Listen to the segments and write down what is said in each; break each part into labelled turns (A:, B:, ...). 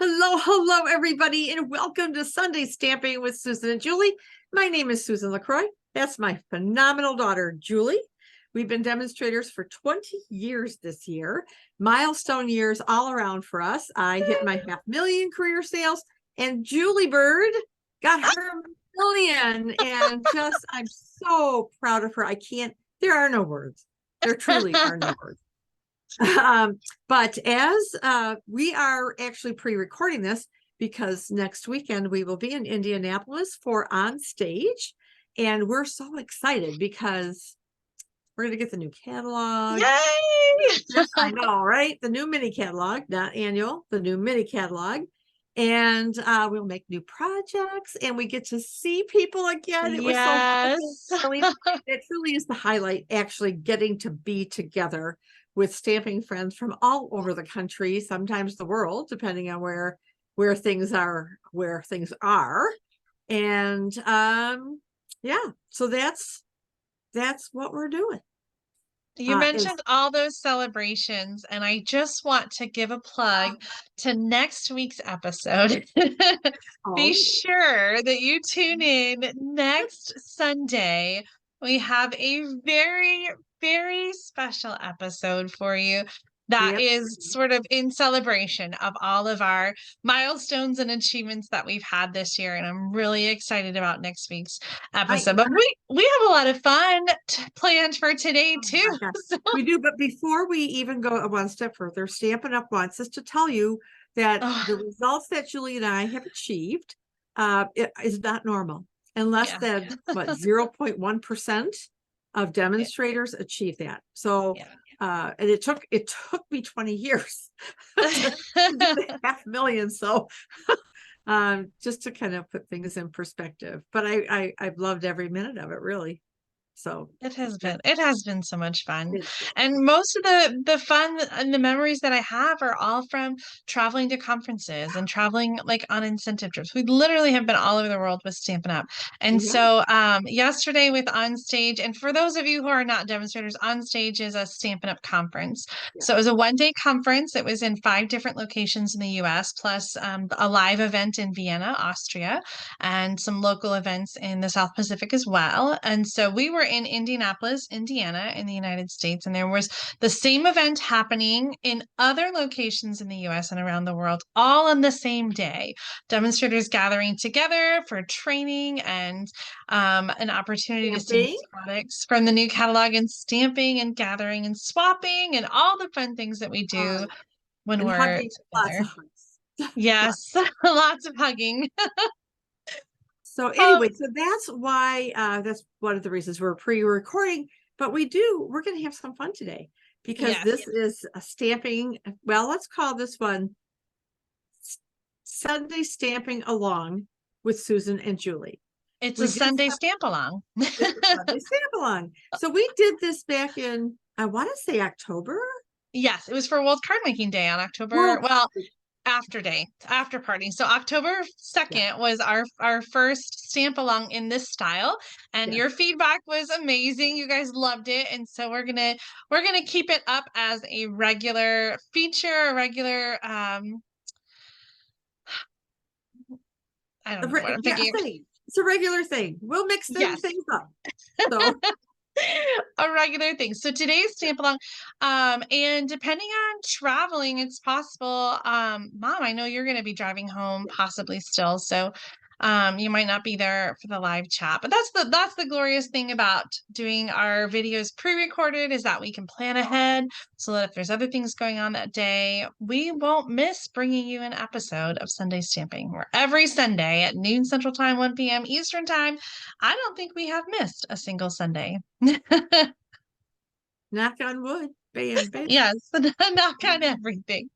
A: Hello, everybody, and welcome to Sunday Stamping with Susan and Julie. My name is Susan LaCroix. That's my phenomenal daughter, Julie. We've been demonstrators for 20 years this year. Milestone years all around for us. I hit my 500,000 career sales, and Julie Bird got her million. And I'm so proud of her. There are no words. There truly are no words. But as we are actually pre-recording this because next weekend we will be in Indianapolis for On Stage, and we're so excited because we're going to get the new catalog.
B: Yay!
A: I know, right? The new mini catalog, not annual, the new mini catalog. And we'll make new projects and we get to see people again. It was so it truly is the highlight, actually getting to be together with stamping friends from all over the country, sometimes the world, depending on where things are. And yeah, so that's what we're doing.
B: You mentioned all those celebrations, and I just want to give a plug to next week's episode. Be sure that you tune in next Sunday. We have a very, very special episode for you that is sort of in celebration of all of our milestones and achievements that we've had this year. And I'm really excited about next week's episode. But we have a lot of fun planned for today too.
A: So. We do, but before we even go one step further, Stampin' Up! Wants us to tell you that the results that Julie and I have achieved it is not normal. And less than 0.1% of demonstrators achieve that. So and it took me 20 years to 500,000. So just to kind of put things in perspective. But I've loved every minute of it, really. So
B: it has been so much fun. And most of the fun and the memories that I have are all from traveling to conferences and traveling like on incentive trips. We literally have been all over the world with Stampin' Up! And so yesterday with On Stage, and for those of you who are not demonstrators, On Stage is a Stampin' Up! Conference. So it was a one-day conference. It was in 5 different locations in the US, plus a live event in Vienna, Austria, and some local events in the South Pacific as well. And so we were in Indianapolis, Indiana, in the United States, and there was the same event happening in other locations in the US and around the world, all on the same day. Demonstrators gathering together for training and an opportunity to see products from the new catalog and stamping and gathering and swapping and all the fun things that we do when we're together. Yes, lots of hugging.
A: So anyway, so that's why that's one of the reasons we're pre-recording, but we're going to have some fun today because this is a stamping. Well, let's call this one Sunday Stamping Along with Susan and Julie.
B: It's a Sunday Stamp Along.
A: Sunday Stamp Along. So we did this back in, I want to say October.
B: Yes, it was for World Cardmaking Day on October. After party. So October 2nd was our first stamp along in this style, and your feedback was amazing. You guys loved it, and so we're gonna keep it up as a regular feature, a regular I don't know what I'm thinking.
A: It's a regular thing. We'll mix things up. So
B: a regular thing. So today's stamp along, and depending on traveling, it's possible. Mom, I know you're going to be driving home possibly still, so you might not be there for the live chat. But that's the glorious thing about doing our videos pre-recorded, is that we can plan ahead so that if there's other things going on that day, we won't miss bringing you an episode of Sunday Stamping. Where every Sunday at noon Central Time, 1 p.m. Eastern Time. I don't think we have missed a single Sunday.
A: Knock on wood. Bam, bam.
B: Yes, knock on everything.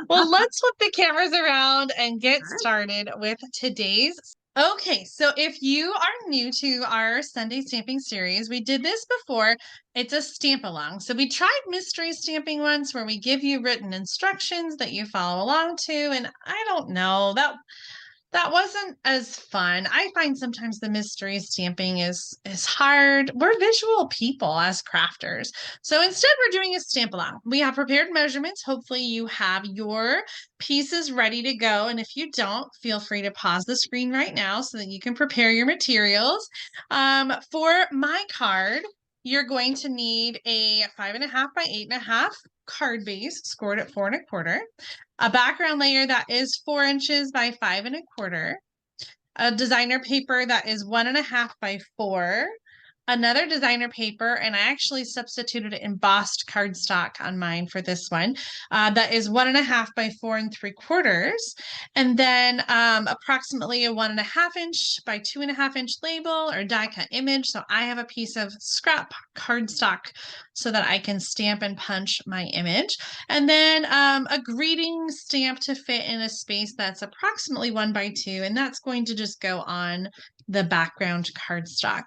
B: Well, let's flip the cameras around and get started with today's. Okay, so if you are new to our Sunday Stamping series, we did this before. It's a stamp along. So we tried mystery stamping once where we give you written instructions that you follow along to. And I don't know, that That wasn't as fun. I find sometimes the mystery stamping is hard. We're visual people as crafters. So instead we're doing a stamp along. We have prepared measurements. Hopefully you have your pieces ready to go. And if you don't, feel free to pause the screen right now so that you can prepare your materials. For my card, you're going to need a 5.5 by 8.5 card base scored at 4 1/4, a background layer that is 4 inches by 5 1/4, a designer paper that is 1.5 by 4, another designer paper, and I actually substituted embossed cardstock on mine for this one. That is 1.5 by 4 3/4, and then approximately a 1.5 inch by 2.5 inch label or die cut image. So I have a piece of scrap cardstock so that I can stamp and punch my image, and then a greeting stamp to fit in a space that's approximately 1 by 2, and that's going to just go on the background cardstock.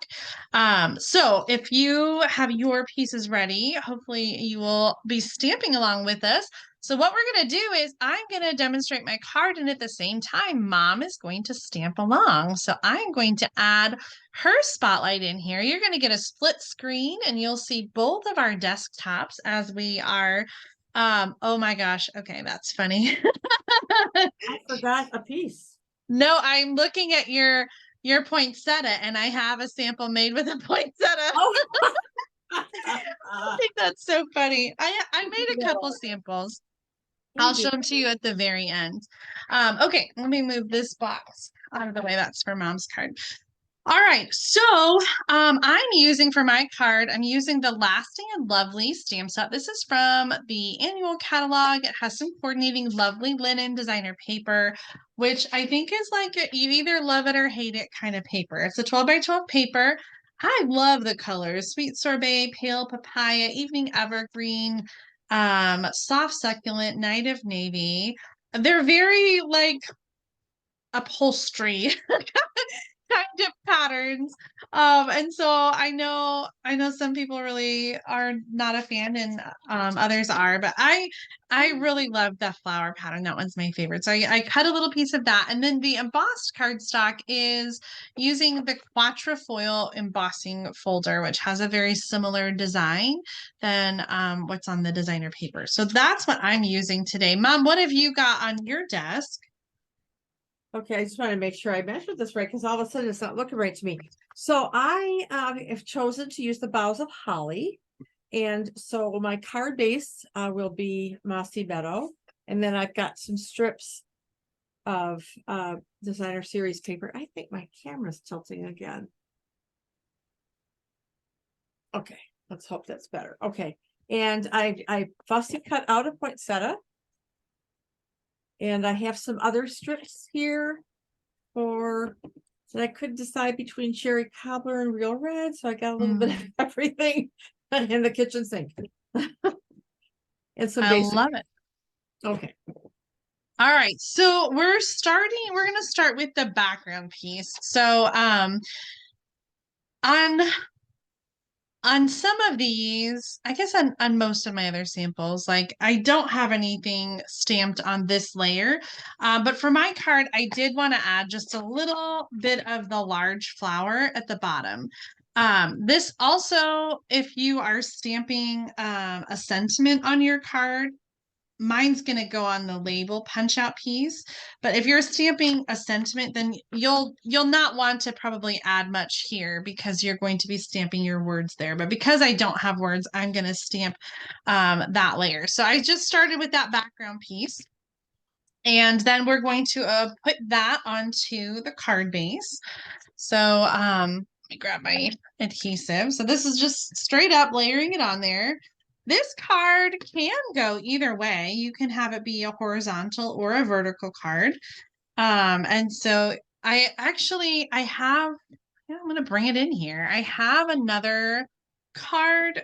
B: So if you have your pieces ready, hopefully you will be stamping along with us. So what we're going to do is I'm going to demonstrate my card, and at the same time, Mom is going to stamp along. So I'm going to add her spotlight in here. You're going to get a split screen, and you'll see both of our desktops as we are. Oh my gosh. Okay, that's funny.
A: I forgot a piece.
B: No, I'm looking at your poinsettia, and I have a sample made with a poinsettia.
A: Oh.
B: I think that's so funny. I made a couple samples. I'll show them to you at the very end. Okay, let me move this box out of the way. That's for Mom's card. All right, so I'm using for my card, I'm using the Lasting and Lovely stamp set. This is from the annual catalog. It has some coordinating lovely linen designer paper, which I think is like you either love it or hate it kind of paper. It's a 12 by 12 paper. I love the colors: sweet sorbet, pale papaya, evening evergreen, soft succulent, night of navy. They're very like upholstery kind of patterns. And so I know some people really are not a fan, and others are, but I really love the flower pattern. That one's my favorite. So I cut a little piece of that, and then the embossed cardstock is using the quatrefoil embossing folder, which has a very similar design than what's on the designer paper. So that's what I'm using today. Mom, what have you got on your desk?
A: Okay, I just want to make sure I measured this right, because all of a sudden it's not looking right to me. So I have chosen to use the boughs of holly. And so my card base will be mossy meadow. And then I've got some strips of designer series paper. I think my camera's tilting again. Okay, let's hope that's better. Okay. And I fussy cut out a poinsettia. And I have some other strips here so I could decide between cherry cobbler and real red. So I got a little bit of everything in the kitchen sink. And some basic.
B: I love it.
A: Okay.
B: All right, so we're going to start with the background piece. So on some of these, I guess on most of my other samples, like I don't have anything stamped on this layer, but for my card, I did want to add just a little bit of the large flower at the bottom. This also, if you are stamping a sentiment on your card, mine's going to go on the label punch out piece, but if you're stamping a sentiment, then you'll not want to probably add much here because you're going to be stamping your words there. But because I don't have words, I'm going to stamp that layer. So I just started with that background piece, and then we're going to put that onto the card base. So let me grab my adhesive. So this is just straight up layering it on there. This card can go either way. You can have it be a horizontal or a vertical card. And so I have, I'm going to bring it in here. I have another card,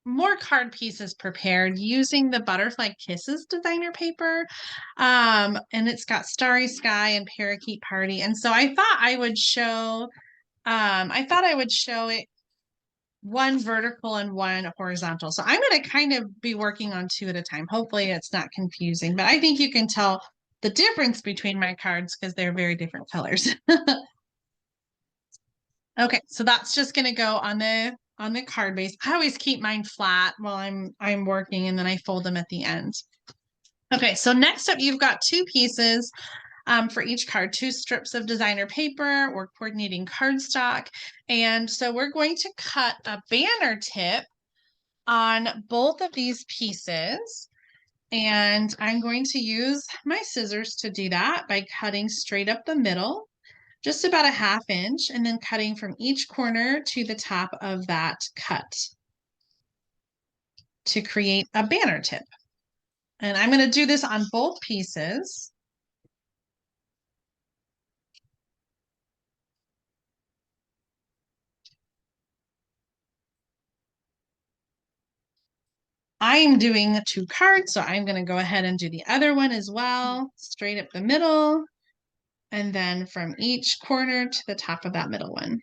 B: more card pieces prepared using the Butterfly Kisses designer paper. And it's got Starry Sky and Parakeet Party. And so I thought I would show it one vertical and one horizontal. So I'm going to kind of be working on two at a time. Hopefully it's not confusing, but I think you can tell the difference between my cards because they're very different colors. Okay, so that's just gonna go on the card base. I always keep mine flat while I'm working, and then I fold them at the end. Okay, so next up you've got two pieces for each card, two strips of designer paper. We're coordinating cardstock, and so we're going to cut a banner tip on both of these pieces. And I'm going to use my scissors to do that by cutting straight up the middle, just about a 1/2 inch, and then cutting from each corner to the top of that cut to create a banner tip. And I'm going to do this on both pieces. I'm doing 2 cards, so I'm going to go ahead and do the other one as well, straight up the middle, and then from each corner to the top of that middle one.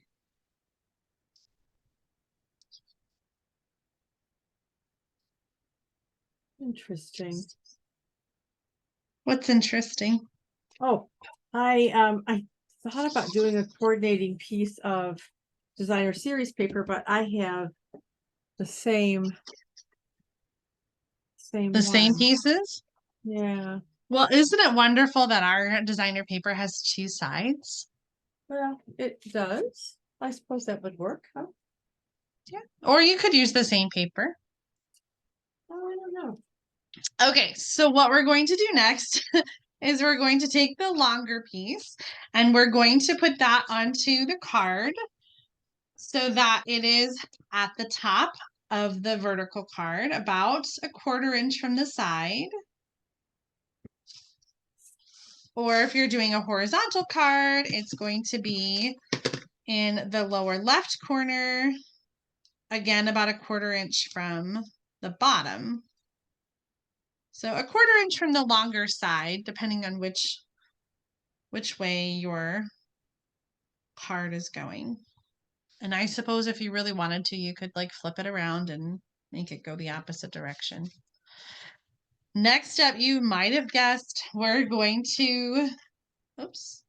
A: Interesting.
B: What's interesting?
A: Oh, I thought about doing a coordinating piece of designer series paper, but I have the same
B: The same
A: one.
B: pieces?
A: Yeah.
B: Well, isn't it wonderful that our designer paper has 2 sides?
A: Well, it does. I suppose that would work, huh?
B: Yeah. Or you could use the same paper.
A: Oh, I don't know.
B: Okay, so what we're going to do next is we're going to take the longer piece and we're going to put that onto the card so that it is at the top of the vertical card, about a 1/4 inch from the side. Or if you're doing a horizontal card, it's going to be in the lower left corner, again, about a 1/4 inch from the bottom. So a 1/4 inch from the longer side, depending on which way your card is going. And I suppose if you really wanted to, you could like flip it around and make it go the opposite direction. Next up, you might have guessed, we're going to, oops,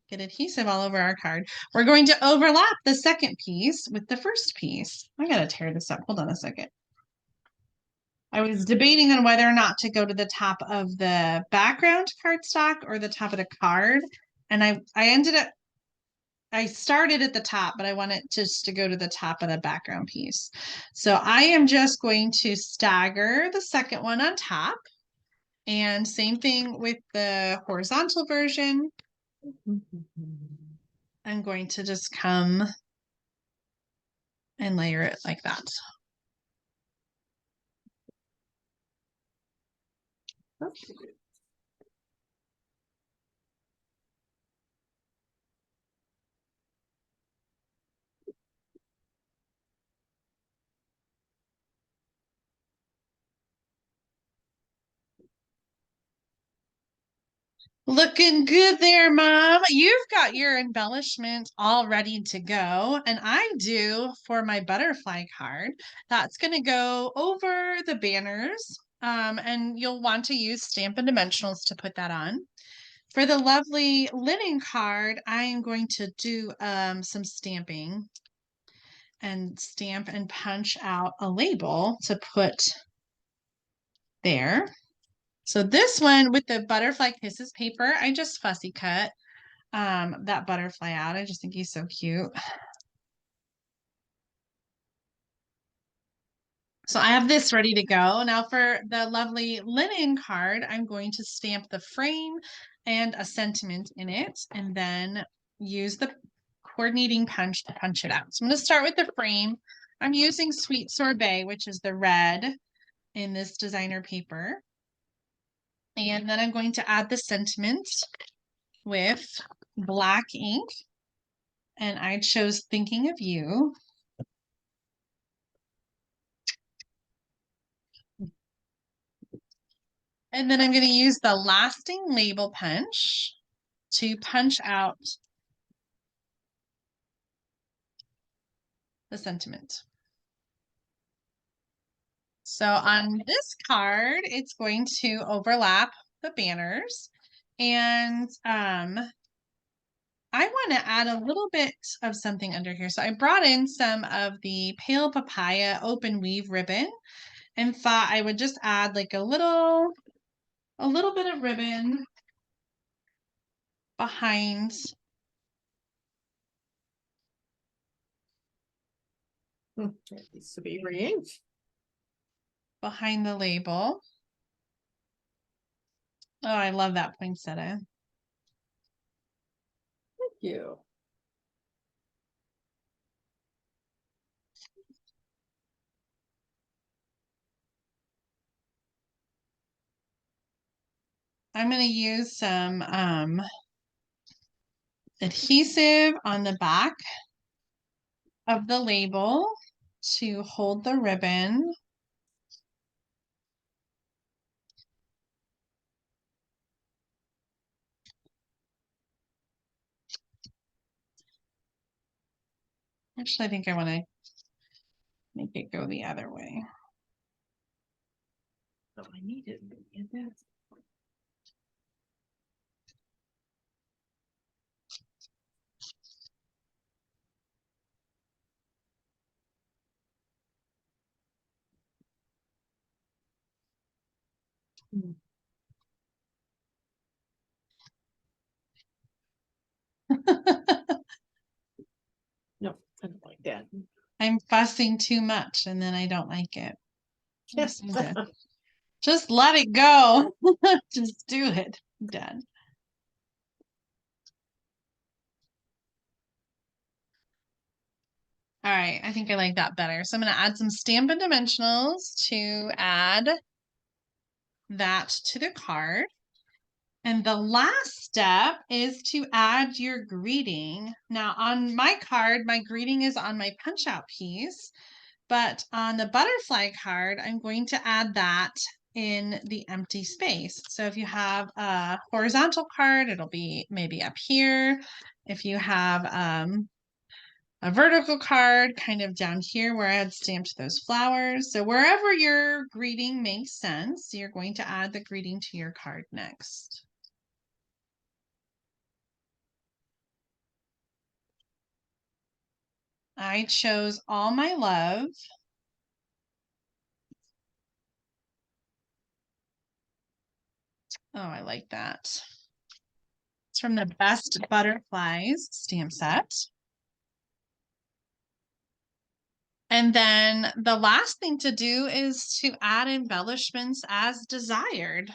B: get adhesive all over our card. We're going to overlap the second piece with the first piece. I gotta tear this up. Hold on a second. I was debating on whether or not to go to the top of the background cardstock or the top of the card. And I started at the top, but I want it just to go to the top of the background piece. So I am just going to stagger the second one on top. And same thing with the horizontal version. I'm going to just come and layer it like that.
A: Okay.
B: Looking good there, Mom. You've got your embellishment all ready to go. And I do for my butterfly card. That's going to go over the banners. And you'll want to use Stampin' Dimensionals to put that on. For the lovely linen card, I am going to do some stamping and stamp and punch out a label to put there. So this one with the Butterfly Kisses paper, I just fussy cut that butterfly out. I just think he's so cute. So I have this ready to go. Now for the lovely linen card, I'm going to stamp the frame and a sentiment in it, and then use the coordinating punch to punch it out. So I'm going to start with the frame. I'm using Sweet Sorbet, which is the red in this designer paper. And then I'm going to add the sentiment with black ink. And I chose Thinking of You. And then I'm going to use the lasting label punch to punch out the sentiment. So on this card, it's going to overlap the banners. And I want to add a little bit of something under here. So I brought in some of the Pale Papaya open weave ribbon and thought I would just add like a little bit of ribbon behind
A: It needs to be re-inked.
B: behind the label. Oh, I love that poinsettia.
A: Thank you.
B: I'm going to use some adhesive on the back of the label to hold the ribbon. Actually, I think I want to make it go the other way.
A: Oh, I need it. Get that. No, I don't like that.
B: I'm fussing too much and then I don't like it. Just let it go. Just do it. I'm done. All right, I think I like that better. So I'm going to add some Stampin' Dimensionals to add that to the card. And the last step is to add your greeting. Now on my card, my greeting is on my punch out piece, but on the butterfly card, I'm going to add that in the empty space. So if you have a horizontal card, it'll be maybe up here. If you have a vertical card kind of down here where I had stamped those flowers. So wherever your greeting makes sense, you're going to add the greeting to your card next. I chose All My Love. Oh, I like that. It's from the Best Butterflies stamp set. And then the last thing to do is to add embellishments as desired.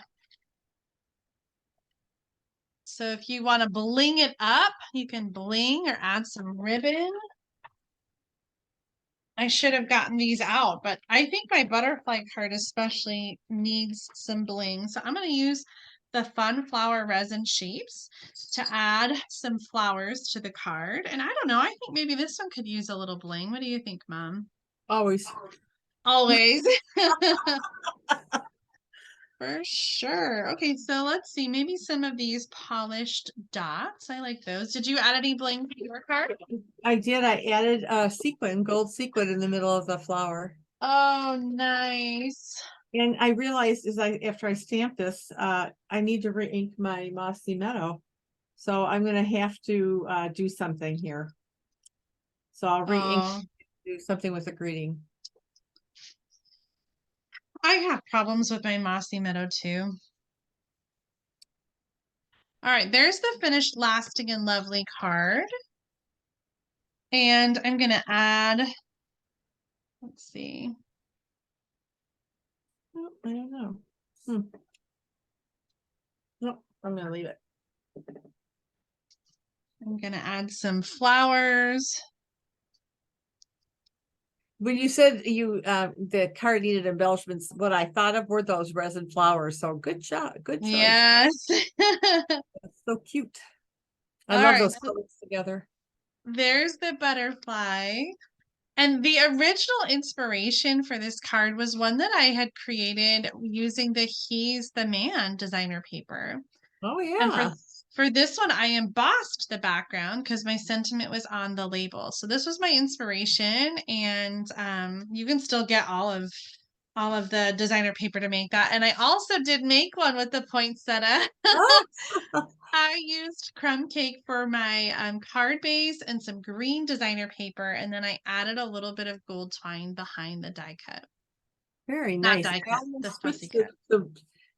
B: So if you want to bling it up, you can bling or add some ribbon. I should have gotten these out, but I think my butterfly card especially needs some bling. So I'm going to use the Fun Flower Resin Shapes to add some flowers to the card. And I don't know, I think maybe this one could use a little bling. What do you think, Mom?
A: Always.
B: Always. For sure. Okay, so let's see. Maybe some of these polished dots. I like those. Did you add any bling to your card?
A: I did. I added a sequin, gold sequin in the middle of the flower.
B: Oh, nice.
A: And I realized after I stamped this, I need to re-ink my Mossy Meadow. So I'm gonna have to do something here. So I'll re-ink, do something with the greeting.
B: I have problems with my Mossy Meadow too. All right, there's the finished lasting and lovely card. And I'm gonna add, let's see.
A: Oh, I don't know. No, I'm gonna leave it.
B: I'm gonna add some flowers.
A: When you said you the card needed embellishments, what I thought of were those resin flowers. So good job, good choice.
B: Yes.
A: That's so cute. I
B: All
A: love
B: right,
A: those
B: so
A: colors together.
B: there's the butterfly. And the original inspiration for this card was one that I had created using the He's the Man designer paper.
A: Oh
B: And
A: yeah.
B: for this one, I embossed the background because my sentiment was on the label. So this was my inspiration, and you can still get all of all of the designer paper to make that. And I also did make one with the poinsettia.
A: Oh,
B: I used crumb cake for my card base and some green designer paper, and then I added a little bit of gold twine behind the die cut.
A: very
B: Not
A: nice.
B: die
A: I
B: cut, the
A: almost
B: fussy
A: switched
B: cut.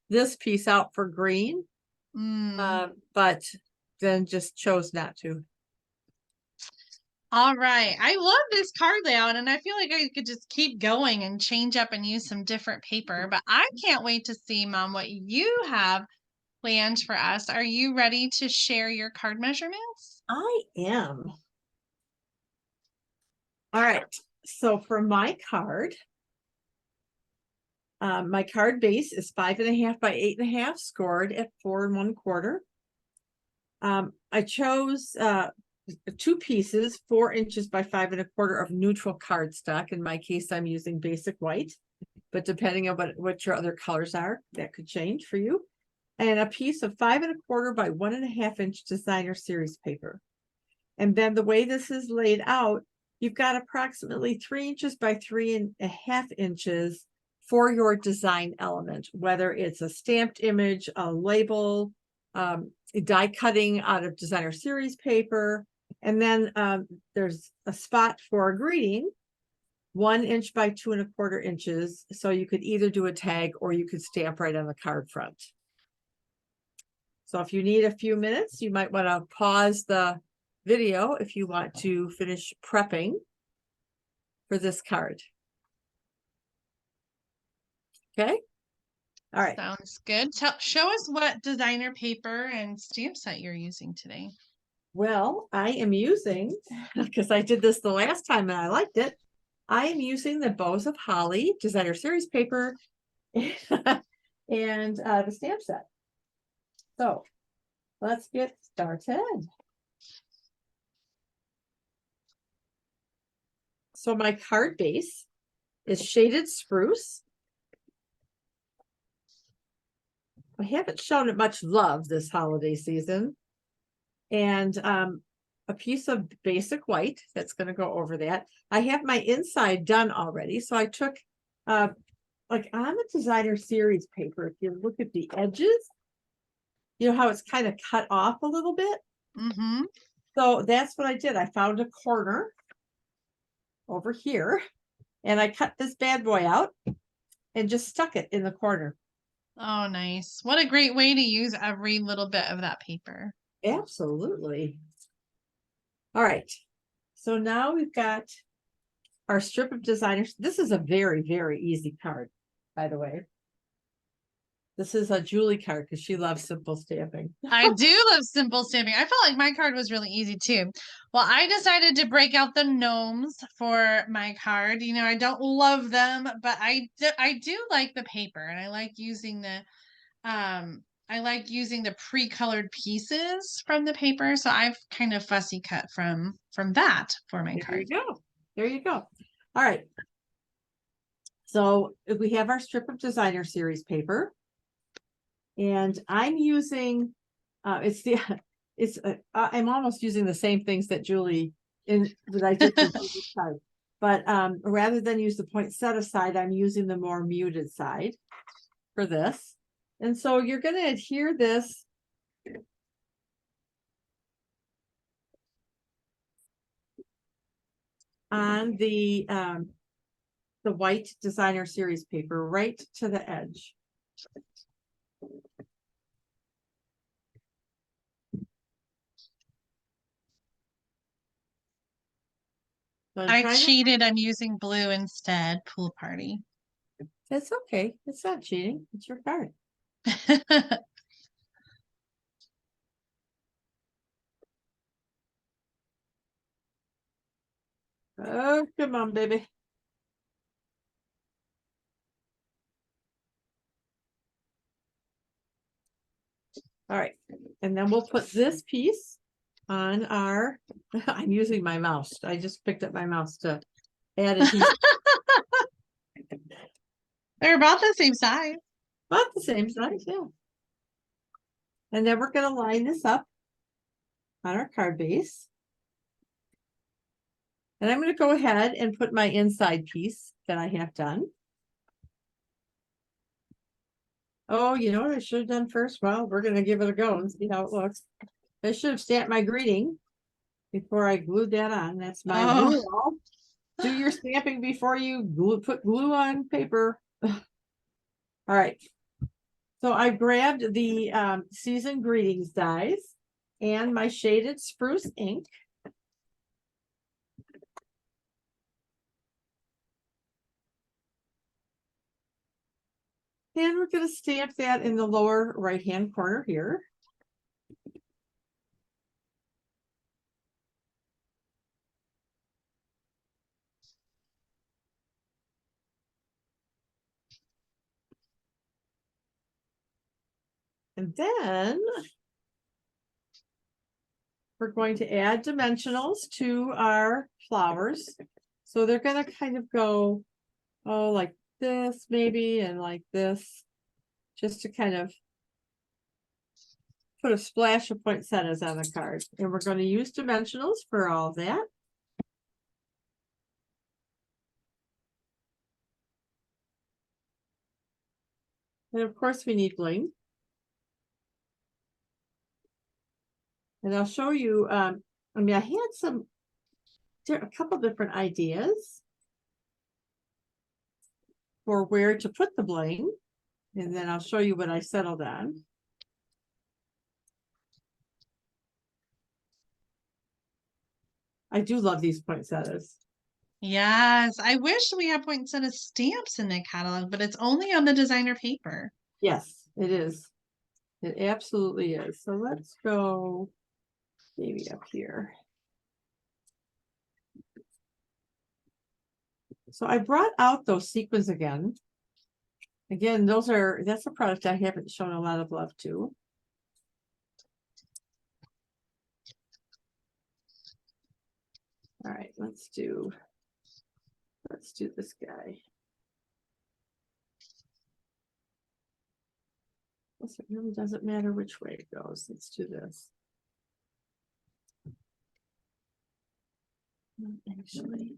A: this piece out for green,
B: Mm.
A: but then just chose not to.
B: All right. I love this card layout, and I feel like I could just keep going and change up and use some different paper. But I can't wait to see, Mom, what you have planned for us. Are you ready to share your card measurements?
A: I am. All right. So for my card base is 5.5 by 8.5, scored at 4 1/4. I chose 2 pieces, 4 inches by 5 1/4 of neutral cardstock. In my case, I'm using basic white, but depending on what your other colors are, that could change for you. And a piece of 5 1/4 by 1.5 inch designer series paper. And then the way this is laid out, you've got approximately 3 inches by 3.5 inches for your design element, whether it's a stamped image, a label, die cutting out of designer series paper. And then there's a spot for a greeting, 1 inch by 2 1/4 inches. So you could either do a tag or you could stamp right on the card front. So if you need a few minutes, you might want to pause the video if you want to finish prepping for this card. Okay. All right.
B: Sounds good. Show us what designer paper and stamp set you're using today.
A: Well, I am using, because I did this the last time and I liked it, I am using the Bows of Holly designer series paper and the stamp set. So let's get started. So my card base is shaded spruce. I haven't shown it much love this holiday season. And a piece of basic white that's going to go over that. I have my inside done already. So I took, like on the designer series paper, if you look at the edges, you know how it's kind of cut off a little bit?
B: Mm-hmm.
A: So that's what I did. I found a corner over here and I cut this bad boy out and just stuck it in the corner.
B: Oh, nice. What a great way to use every little bit of that paper.
A: Absolutely. All right. So now we've got our strip of designers. This is a very, very easy card, by the way. This is a Julie card because she loves simple stamping.
B: I do love simple stamping. I felt like my card was really easy too. Well, I decided to break out the gnomes for my card. You know, I don't love them, but I do like the paper, and I like using the pre-colored pieces from the paper. So I've kind of fussy cut from that for my
A: There
B: card.
A: you go. There you go. All right. So we have our strip of designer series paper. And I'm using, I'm almost using the same things that that I did for Julie's card. But rather than use the poinsettia side, I'm using the more muted side for this. And so you're going to adhere this on the white designer series paper right to the edge.
B: I cheated. I'm using blue instead. Pool party.
A: That's okay. It's not cheating. It's your card. Oh, come on, baby. All right. And then we'll put this piece on our, I'm using my mouse. I just picked up my mouse to add adhesive.
B: They're about the same size.
A: About the same size, yeah. And then we're going to line this up on our card base. And I'm going to go ahead and put my inside piece that I have done. Oh, you know what I should have done first? Well, we're gonna give it a go and see how it looks. I should have stamped my greeting before I glued that on. That's my
B: Oh,
A: rule. Do your stamping before you put glue on paper. All right. So I grabbed the season greetings dies and my shaded spruce ink. And we're going to stamp that in the lower right-hand corner here. And then we're going to add dimensionals to our flowers. So they're going to kind of go, oh, like this maybe, and like this, just to kind of put a splash of poinsettias on the card. And we're going to use dimensionals for all of that. And of course we need bling. And I'll show you, I mean, I had a couple different ideas for where to put the bling. And then I'll show you what I settled on. I do love these poinsettias.
B: yes. I wish we had poinsettia stamps in the catalog, but it's only on the designer paper.
A: Yes, it is. It absolutely is. So let's go maybe up here. So I brought out those sequins again. Again, that's a product I haven't shown a lot of love to. All right, let's do this guy. It really doesn't matter which way it goes. Let's do this. Actually,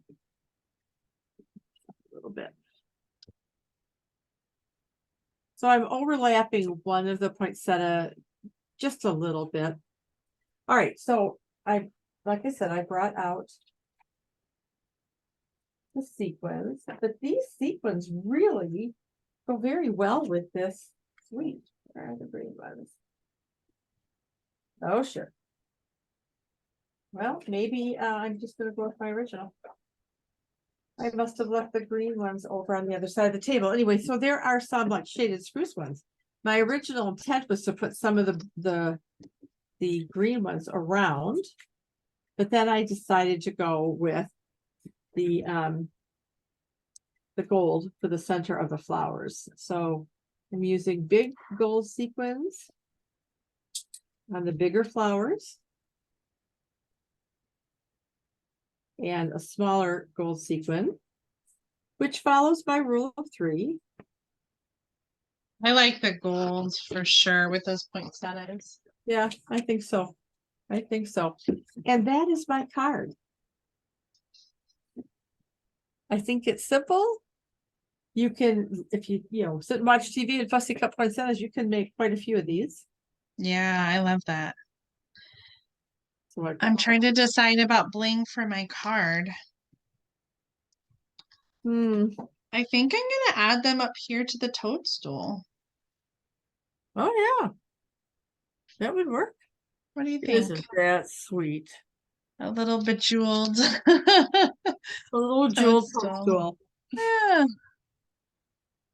A: a little bit. So I'm overlapping one of the poinsettia just a little bit. All right, so like I said, I brought out the sequins, but these sequins really go very well with this suite. Where are the green ones? Oh, sure. Well, maybe I'm just going to go with my original. I must have left the green ones over on the other side of the table. Anyway, so there are some like shaded spruce ones. My original intent was to put some of the green ones around, but then I decided to go with the gold for the center of the flowers. So I'm using big gold sequins on the bigger flowers and a smaller gold sequin, which follows my rule of 3.
B: I like the gold for sure with those poinsettias.
A: Yeah, I think so. I think so. And that is my card. I think it's simple. You can, if you sit and watch TV and fussy cut poinsettias, you can make quite a few of these.
B: Yeah, I love that.
A: So
B: I'm trying to decide about bling for my card. I think I'm gonna add them up here to the toadstool.
A: Oh yeah, that would work.
B: What do you think?
A: Isn't that sweet?
B: A little bejeweled.
A: A little jeweled
B: Toadstool.
A: toadstool.
B: Yeah.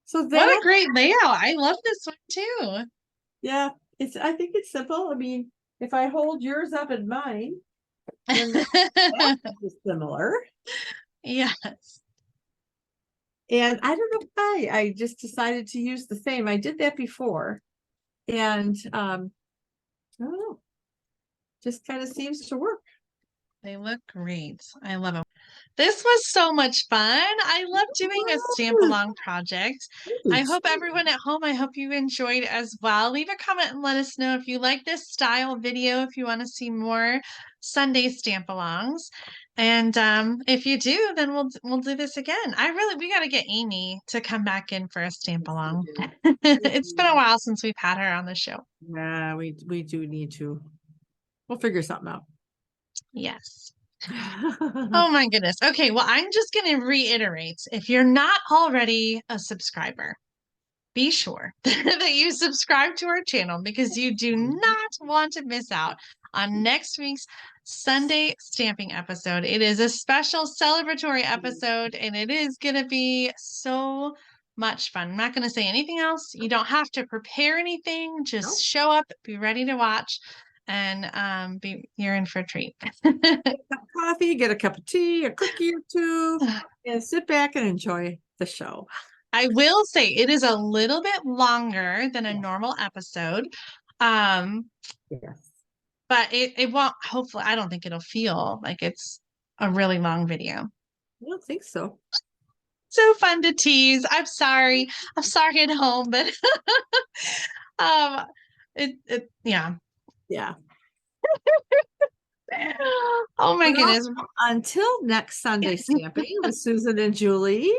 A: So
B: What
A: that,
B: a great layout. I love this one too.
A: yeah, I think it's simple. I mean, if I hold yours up in mine, then that is similar.
B: Yes.
A: And I don't know why I just decided to use the same. I did that before. And I don't know. Just kind of seems to work.
B: They look great. I love them. This was so much fun. I love doing a stamp along project. I hope everyone at home, I hope you enjoyed as well. Leave a comment and let us know if you like this style video, if you want to see more Sunday stamp alongs. And if you do, then we'll do this again. We got to get Amy to come back in for a stamp along. It's been a while since we've had her on the show.
A: Yeah, we do need to. We'll figure something out.
B: Yes. Oh my goodness. Okay, well, I'm just going to reiterate, if you're not already a subscriber, be sure that you subscribe to our channel because you do not want to miss out on next week's Sunday stamping episode. It is a special celebratory episode and it is going to be so much fun. I'm not going to say anything else. You don't have to prepare anything. Just show up, be ready to watch, and you're in for a treat.
A: Coffee, get a cup of tea, a cookie or two, and sit back and enjoy the show.
B: I will say it is a little bit longer than a normal episode.
A: Yes.
B: But it won't, hopefully, I don't think it'll feel like it's a really long video.
A: I don't think so.
B: So fun to tease. I'm sorry at home, but yeah.
A: Yeah.
B: Oh my goodness.
A: Until next Sunday stamping with Susan and Julie.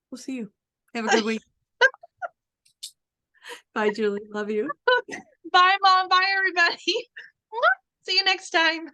A: We'll see you. Have a good week. Bye, Julie. Love you.
B: Bye, Mom. Bye, everybody. See you next time.